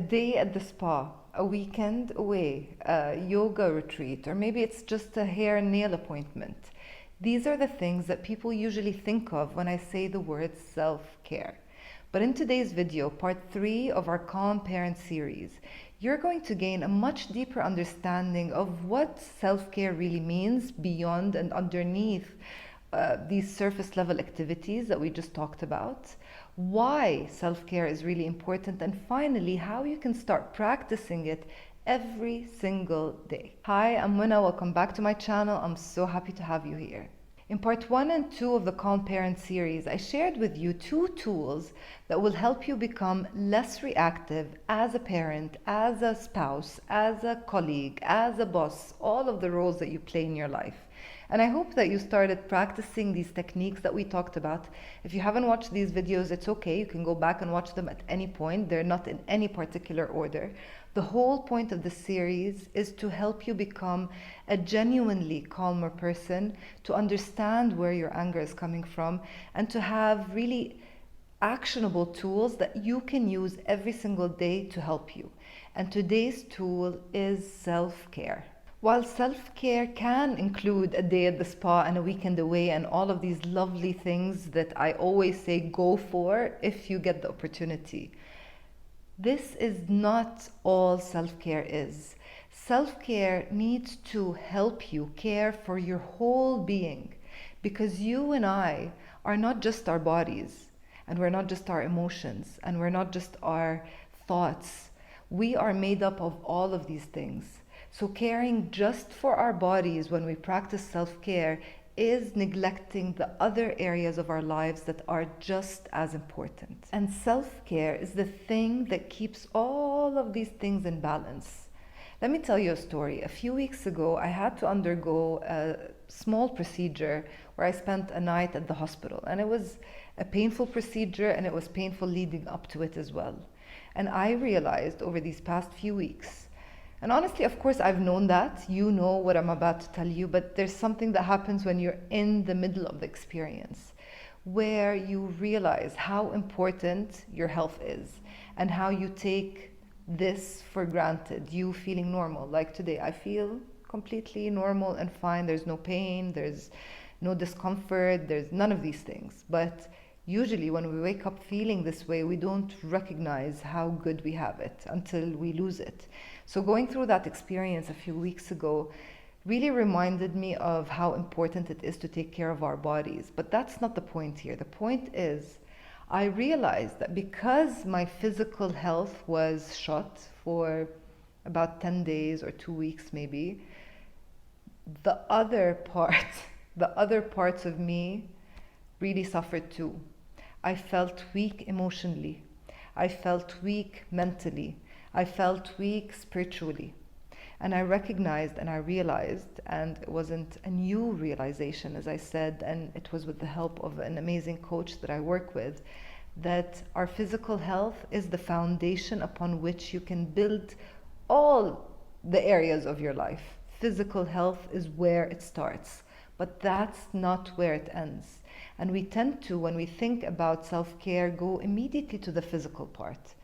day at the spa, a weekend away, a yoga retreat, or maybe it's just a hair and nail appointment. These are the things that people usually think of when I say the word self-care. But in today's video, part 3 of our Calm Parent series, you're going to gain a much deeper understanding of what self-care really means beyond and underneath these surface level activities that we just talked about, why self-care is really important, and finally, how you can start practicing it every single day. Hi, I'm Muna. Welcome back to my channel. I'm so happy to have you here. In part 1 and 2 of the Calm Parent series, I shared with you 2 tools that will help you become less reactive as a parent, as a spouse, as a colleague, as a boss, all of the roles that you play in your life. And I hope that you started practicing these techniques that we talked about. If you haven't watched these videos, it's okay. You can go back and watch them at any point. They're not in any particular order. The whole point of the series is to help you become a genuinely calmer person, to understand where your anger is coming from, and to have really actionable tools that you can use every single day to help you. And today's tool is self-care. While self-care can include a day at the spa and a weekend away and all of these lovely things that I always say go for if you get the opportunity, this is not all self-care is. Self-care needs to help you care for your whole being, because you and I are not just our bodies, and we're not just our emotions, and we're not just our thoughts. We are made up of all of these things. So caring just for our bodies when we practice self-care is neglecting the other areas of our lives that are just as important. And self-care is the thing that keeps all of these things in balance. Let me tell you a story. A few weeks ago, I had to undergo a small procedure where I spent a night at the hospital. And it was a painful procedure, and it was painful leading up to it as well. And I realized over these past few weeks, and honestly, of course, I've known that. You know what I'm about to tell you, but there's something that happens when you're in the middle of the experience, where you realize how important your health is and how you take this for granted, you feeling normal. Like today, I feel completely normal and fine. There's no pain, there's no discomfort, there's none of these things. But usually when we wake up feeling this way, we don't recognize how good we have it until we lose it. So going through that experience a few weeks ago really reminded me of how important it is to take care of our bodies. But that's not the point here. The point is, I realized that because my physical health was shot for about 10 days or 2 weeks maybe, the other parts of me really suffered too. I felt weak emotionally. I felt weak mentally. I felt weak spiritually. And I recognized and I realized, and it wasn't a new realization, as I said, and it was with the help of an amazing coach that I work with, that our physical health is the foundation upon which you can build all the areas of your life. Physical health is where it starts, but that's not where it ends. And we tend to, when we think about self-care, go immediately to the physical part.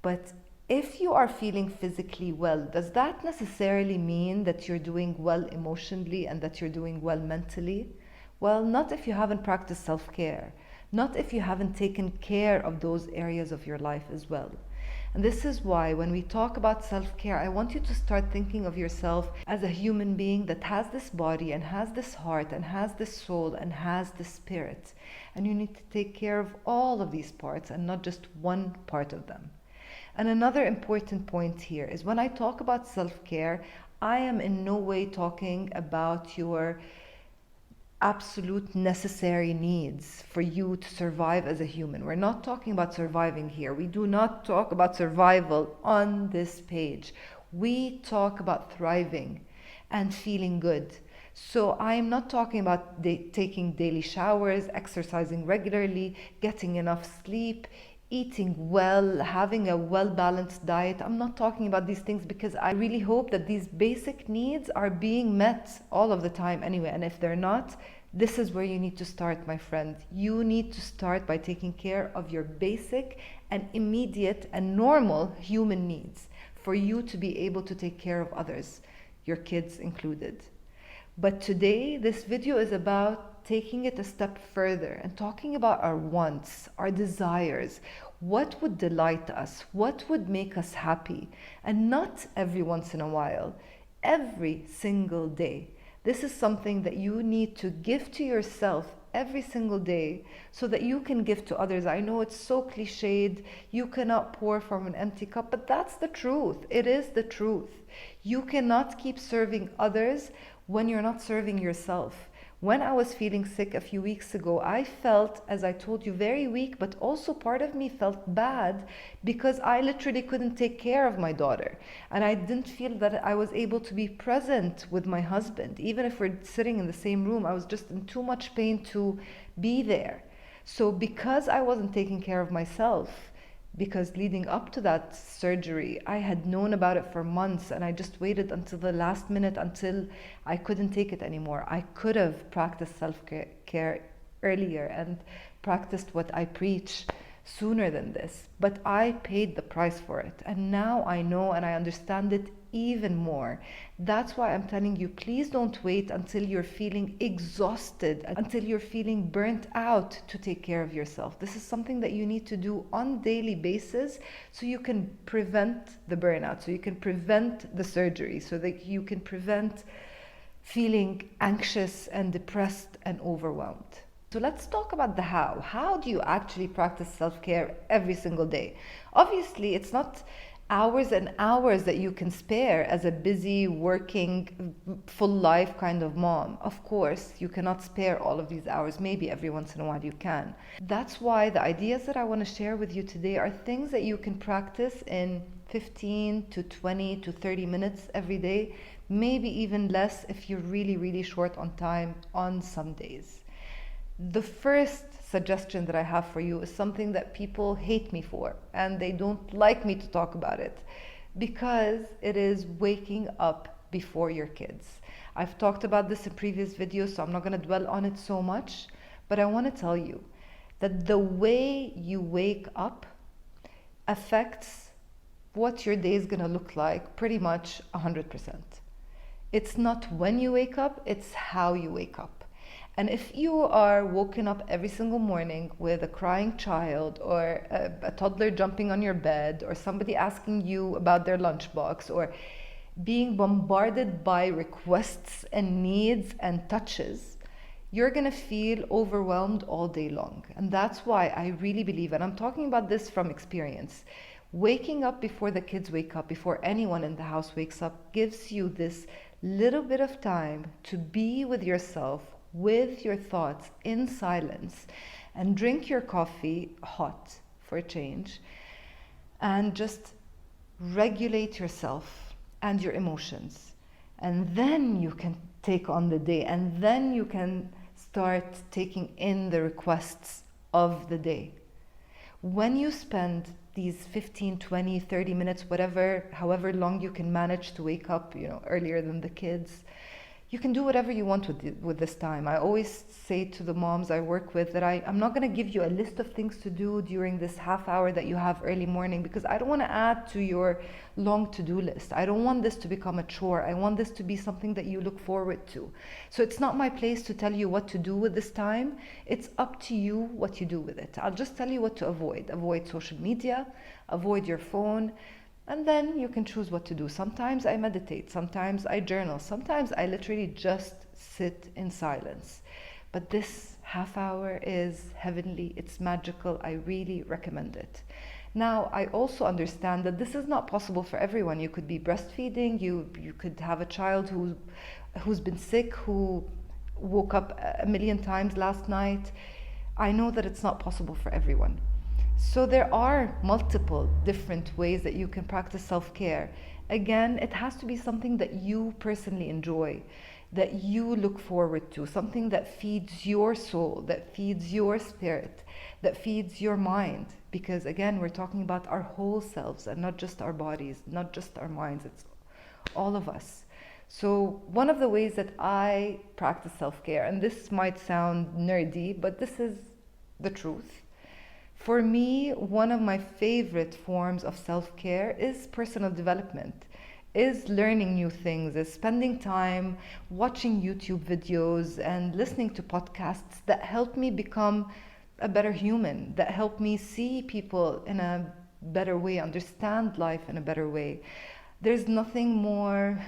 But if you are feeling physically well, does that necessarily mean that you're doing well emotionally and that you're doing well mentally? Well, not if you haven't practiced self-care, not if you haven't taken care of those areas of your life as well. And this is why when we talk about self-care, I want you to start thinking of yourself as a human being that has this body and has this heart and has this soul and has this spirit. And you need to take care of all of these parts and not just one part of them. And another important point here is when I talk about self-care, I am in no way talking about your absolute necessary needs for you to survive as a human. We're not talking about surviving here. We do not talk about survival on this page. We talk about thriving and feeling good. So I'm not talking about taking daily showers, exercising regularly, getting enough sleep, eating well, having a well-balanced diet. I'm not talking about these things because I really hope that these basic needs are being met all of the time anyway. And if they're not, This is where you need to start, my friend. You need to start by taking care of your basic and immediate and normal human needs for you to be able to take care of others, your kids included. But today, this video is about taking it a step further and talking about our wants, our desires, what would delight us, what would make us happy, and not every once in a while, every single day. This is something that you need to give to yourself every single day so that you can give to others. I know it's so cliched, you cannot pour from an empty cup, but that's the truth. It is the truth. You cannot keep serving others when you're not serving yourself. When I was feeling sick a few weeks ago, I felt, as I told you, very weak, but also part of me felt bad because I literally couldn't take care of my daughter. And I didn't feel that I was able to be present with my husband. Even if we're sitting in the same room, I was just in too much pain to be there. So because I wasn't taking care of myself, because leading up to that surgery, I had known about it for months and I just waited until the last minute until I couldn't take it anymore. I could have practiced self-care earlier and practiced what I preach sooner than this, but I paid the price for it. And now I know and I understand it even more. That's why I'm telling you, please don't wait until you're feeling exhausted, until you're feeling burnt out to take care of yourself. This is something that you need to do on a daily basis so you can prevent the burnout, so you can prevent the surgery, so that you can prevent feeling anxious and depressed and overwhelmed. So let's talk about the how. How do you actually practice self-care every single day? Obviously, it's not hours and hours that you can spare as a busy, working, full life kind of mom. Of course, you cannot spare all of these hours. Maybe every once in a while you can. That's why the ideas that I want to share with you today are things that you can practice in 15 to 20 to 30 minutes every day, maybe even less if you're really, really short on time on some days. The first suggestion that I have for you is something that people hate me for, and they don't like me to talk about it, because it is waking up before your kids. I've talked about this in previous videos, so I'm not going to dwell on it so much, but I want to tell you that the way you wake up affects what your day is going to look like pretty much 100%. It's not when you wake up, it's how you wake up. And if you are woken up every single morning with a crying child or a toddler jumping on your bed or somebody asking you about their lunchbox or being bombarded by requests and needs and touches, you're going to feel overwhelmed all day long. And that's why I really believe, and I'm talking about this from experience, waking up before the kids wake up, before anyone in the house wakes up, gives you this little bit of time to be with yourself, with your thoughts in silence, and drink your coffee hot for a change, and just regulate yourself and your emotions. And then you can take on the day, and then you can start taking in the requests of the day. When you spend these 15, 20, 30 minutes, however long you can manage to wake up, earlier than the kids, you can do whatever you want with this time. I always say to the moms I work with that I'm not going to give you a list of things to do during this half hour that you have early morning, because I don't want to add to your long to-do list. I don't want this to become a chore. I want this to be something that you look forward to. So it's not my place to tell you what to do with this time. It's up to you what you do with it. I'll just tell you what to avoid. Avoid social media, avoid your phone, and then you can choose what to do. Sometimes I meditate, sometimes I journal, sometimes I literally just sit in silence. But this half hour is heavenly, it's magical, I really recommend it. Now, I also understand that this is not possible for everyone. You could be breastfeeding, you could have a child who's been sick, who woke up a million times last night. I know that it's not possible for everyone. So there are multiple different ways that you can practice self-care. Again, it has to be something that you personally enjoy, that you look forward to, something that feeds your soul, that feeds your spirit, that feeds your mind. Because again, we're talking about our whole selves and not just our bodies, not just our minds, it's all of us. So, one of the ways that I practice self care, and this might sound nerdy, but this is the truth. For me, one of my favorite forms of self care is personal development, is learning new things, is spending time watching YouTube videos and listening to podcasts that help me become a better human, that help me see people in a better way, understand life in a better way. There's nothing more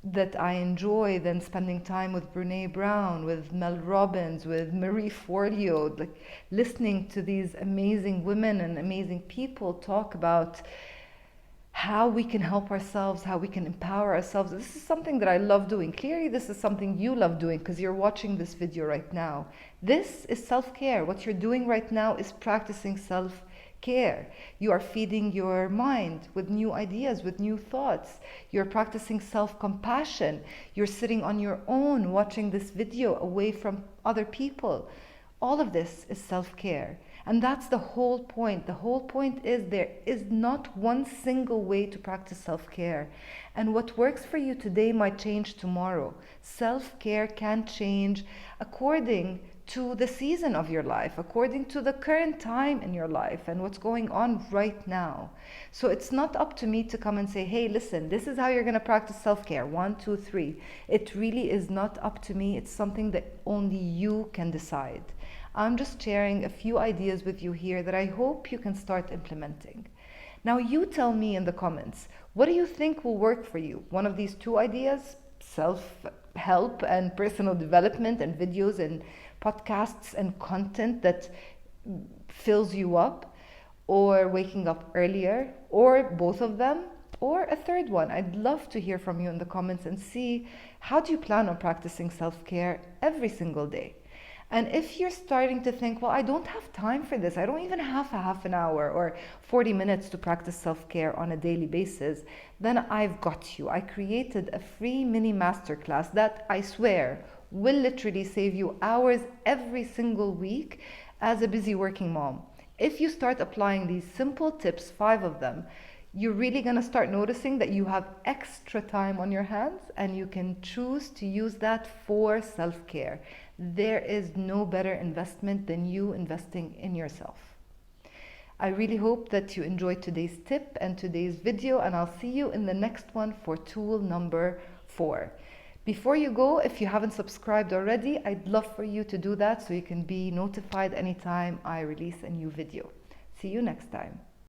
that I enjoy than spending time with Brene Brown, with Mel Robbins, with Marie Forleo, like listening to these amazing women and amazing people talk about how we can help ourselves, how we can empower ourselves. This is something that I love doing. Clearly, this is something you love doing because you're watching this video right now. This is self-care. What you're doing right now is practicing self-care. You are feeding your mind with new ideas, with new thoughts. You're practicing self-compassion. You're sitting on your own watching this video away from other people. All of this is self-care. And that's the whole point. The whole point is there is not one single way to practice self-care. And what works for you today might change tomorrow. Self-care can change according to the season of your life, according to the current time in your life and what's going on right now. So it's not up to me to come and say, hey, listen, this is how you're going to practice self-care. 1, 2, 3. It really is not up to me. It's something that only you can decide. I'm just sharing a few ideas with you here that I hope you can start implementing. Now you tell me in the comments, what do you think will work for you? One of these two ideas, self-help and personal development and videos and podcasts and content that fills you up, or waking up earlier, or both of them, or a third one. I'd love to hear from you in the comments and see how do you plan on practicing self-care every single day. And if you're starting to think, well, I don't have time for this, I don't even have a half an hour or 40 minutes to practice self-care on a daily basis, then I've got you. I created a free mini masterclass that I swear will literally save you hours every single week as a busy working mom. If you start applying these simple tips, 5 of them, you're really going to start noticing that you have extra time on your hands and you can choose to use that for self-care. There is no better investment than you investing in yourself. I really hope that you enjoyed today's tip and today's video, and I'll see you in the next one for tool number 4. Before you go, if you haven't subscribed already, I'd love for you to do that so you can be notified anytime I release a new video. See you next time.